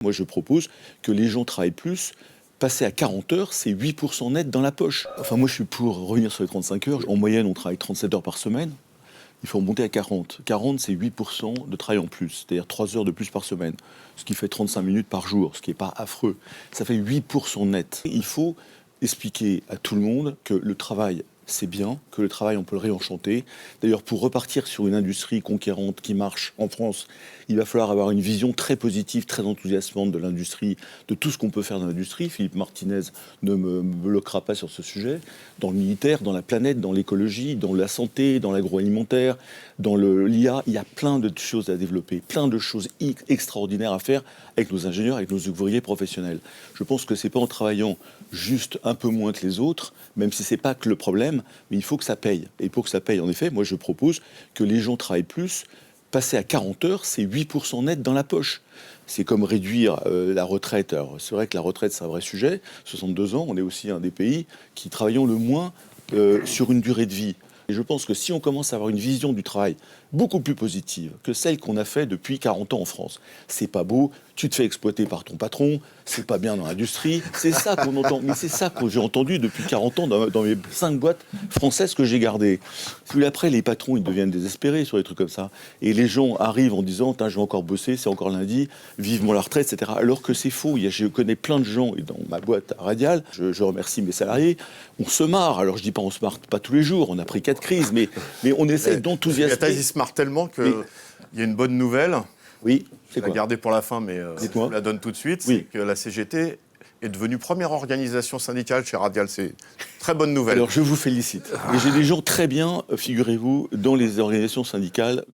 Moi, je propose que les gens travaillent plus. Passer à 40 heures, c'est 8% net dans la poche. Enfin, moi, je suis pour revenir sur les 35 heures. En moyenne, on travaille 37 heures par semaine. Il faut remonter à 40. 40, c'est 8% de travail en plus, c'est-à-dire 3 heures de plus par semaine, ce qui fait 35 minutes par jour, ce qui n'est pas affreux. Ça fait 8% net. Il faut expliquer à tout le monde que le travail, c'est bien, que le travail, on peut le réenchanter. D'ailleurs, pour repartir sur une industrie conquérante qui marche en France, il va falloir avoir une vision très positive, très enthousiasmante de l'industrie, de tout ce qu'on peut faire dans l'industrie. Philippe Martinez ne me bloquera pas sur ce sujet. Dans le militaire, dans la planète, dans l'écologie, dans la santé, dans l'agroalimentaire, dans l'IA, il y a plein de choses à développer, plein de choses extraordinaires à faire avec nos ingénieurs, avec nos ouvriers professionnels. Je pense que c'est pas en travaillant juste un peu moins que les autres, même si c'est pas que le problème, mais il faut que ça paye. Et pour que ça paye, en effet, moi je propose que les gens travaillent plus. Passer à 40 heures, c'est 8% net dans la poche. C'est comme réduire la retraite. Alors, c'est vrai que la retraite, c'est un vrai sujet. 62 ans, on est aussi un des pays qui travaillons le moins sur une durée de vie. Et je pense que si on commence à avoir une vision du travail beaucoup plus positive que celle qu'on a fait depuis 40 ans en France, c'est pas beau, tu te fais exploiter par ton patron, c'est pas bien dans l'industrie, c'est ça qu'on entend. Mais c'est ça que j'ai entendu depuis 40 ans dans mes 5 boîtes françaises que j'ai gardées. Puis après, les patrons, ils deviennent désespérés sur des trucs comme ça. Et les gens arrivent en disant, je vais encore bosser, c'est encore lundi, vivement la retraite, etc. Alors que c'est faux. Je connais plein de gens, et dans ma boîte Radial, je remercie mes salariés, on se marre. Alors je dis pas on se marre pas tous les jours, on a pris 4 crises, mais on essaie d'enthousiasmer. Il se marre tellement qu'il y a une bonne nouvelle. Oui, je vais la garder pour la fin, mais je vous la donne tout de suite. Oui. C'est que la CGT est devenue première organisation syndicale chez Radial. C'est une très bonne nouvelle. Alors je vous félicite. Et j'ai des gens très bien, figurez-vous, dans les organisations syndicales.